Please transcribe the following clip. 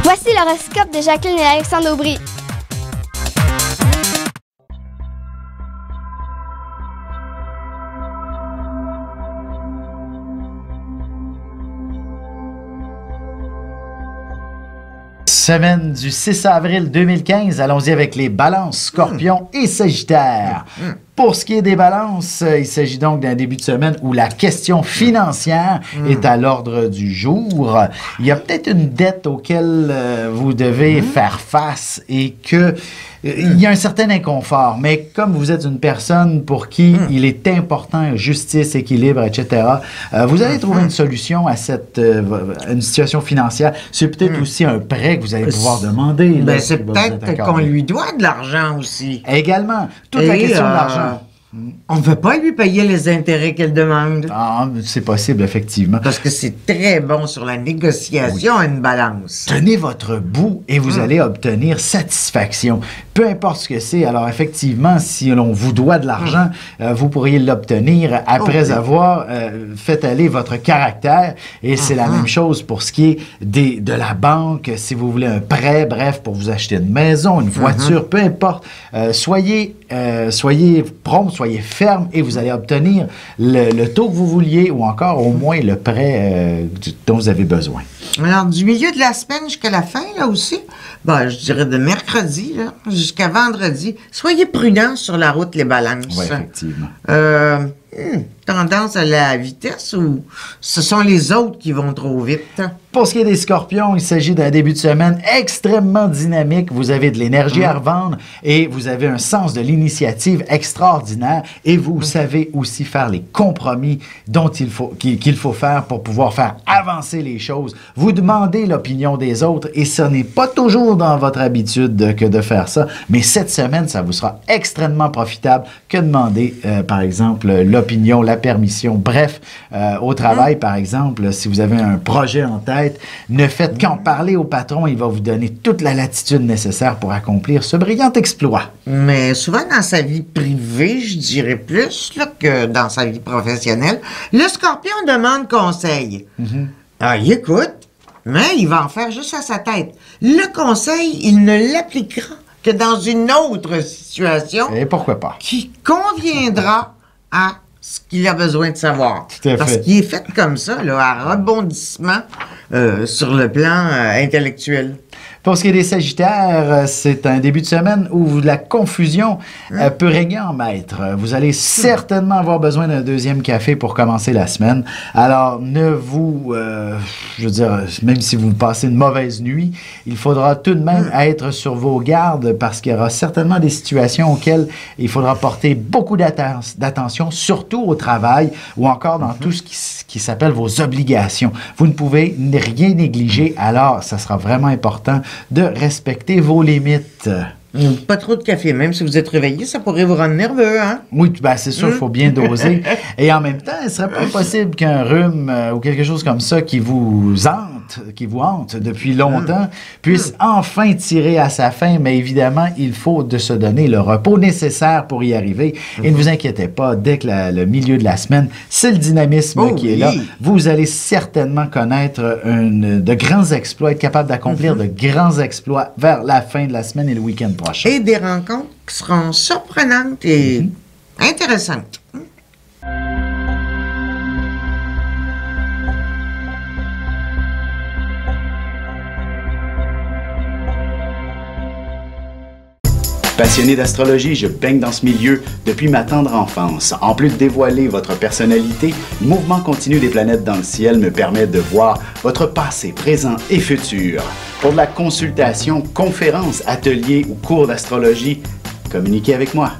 Voici l'horoscope de Jacqueline et Alexandre Aubry. Semaine du 6 avril 2015, allons-y avec les balances, scorpions et sagittaires. Pour ce qui est des balances, il s'agit donc d'un début de semaine où la question financière est à l'ordre du jour. Il y a peut-être une dette auquel vous devez faire face et que il y a un certain inconfort. Mais comme vous êtes une personne pour qui il est important, justice, équilibre, etc., vous allez trouver une solution à cette une situation financière. C'est peut-être aussi un prêt que vous allez pouvoir demander. Ben, c'est peut-être qu'on lui doit de l'argent aussi. Également, toute la question de l'argent. On ne veut pas lui payer les intérêts qu'elle demande. Ah, c'est possible, effectivement. Parce que c'est très bon sur la négociation à une balance. Tenez votre bout et vous allez obtenir satisfaction. Peu importe ce que c'est. Alors, effectivement, si l'on vous doit de l'argent, vous pourriez l'obtenir après avoir fait aller votre caractère. Et c'est la même chose pour ce qui est de la banque. Si vous voulez un prêt, bref, pour vous acheter une maison, une voiture, peu importe. Soyez prompt, soyez ferme et vous allez obtenir le taux que vous vouliez ou encore au moins le prêt dont vous avez besoin. Alors, du milieu de la semaine jusqu'à la fin, là aussi, ben, je dirais de mercredi là, jusqu'à vendredi, soyez prudents sur la route, les balances. Oui, effectivement. Tendance à la vitesse ou ce sont les autres qui vont trop vite? Pour ce qui est des scorpions, il s'agit d'un début de semaine extrêmement dynamique. Vous avez de l'énergie à revendre et vous avez un sens de l'initiative extraordinaire et vous savez aussi faire les compromis qu'il faut faire pour pouvoir faire avancer les choses. Vous demandez l'opinion des autres et ce n'est pas toujours dans votre habitude que de faire ça, mais cette semaine, ça vous sera extrêmement profitable que demander, par exemple, l'opinion, la permission. Bref, au travail, par exemple, si vous avez un projet en tête, ne faites qu'en parler au patron. Il va vous donner toute la latitude nécessaire pour accomplir ce brillant exploit. Mais souvent, dans sa vie privée, je dirais plus là, que dans sa vie professionnelle, le scorpion demande conseil. Alors, il écoute, mais il va en faire juste à sa tête. Le conseil, il ne l'appliquera que dans une autre situation. Et pourquoi pas? Qui conviendra à ce qu'il a besoin de savoir. Tout à fait. Parce qu'il est fait comme ça, là, à rebondissement sur le plan intellectuel. Pour ce qui est des Sagittaires, c'est un début de semaine où la confusion peut régner en maître. Vous allez certainement avoir besoin d'un deuxième café pour commencer la semaine. Alors, je veux dire, même si vous passez une mauvaise nuit, il faudra tout de même être sur vos gardes parce qu'il y aura certainement des situations auxquelles il faudra porter beaucoup d'attention, surtout au travail ou encore dans tout ce qui s'appelle vos obligations. Vous ne pouvez rien négliger, alors ça sera vraiment important de respecter vos limites. Pas trop de café, même si vous êtes réveillé, ça pourrait vous rendre nerveux, hein? Oui, ben c'est sûr, il faut bien doser. Et en même temps, il ne serait pas possible qu'un rhume ou quelque chose comme ça qui vous hante depuis longtemps, puisse enfin tirer à sa fin. Mais évidemment, il faut de se donner le repos nécessaire pour y arriver. Et ne vous inquiétez pas, dès que le milieu de la semaine, c'est le dynamisme qui est là. Vous allez certainement connaître de grands exploits, être capable d'accomplir de grands exploits vers la fin de la semaine et le week-end prochain. Et des rencontres qui seront surprenantes et intéressantes. Passionné d'astrologie, je baigne dans ce milieu depuis ma tendre enfance. En plus de dévoiler votre personnalité, le mouvement continu des planètes dans le ciel me permet de voir votre passé, présent et futur. Pour de la consultation, conférences, ateliers ou cours d'astrologie, communiquez avec moi.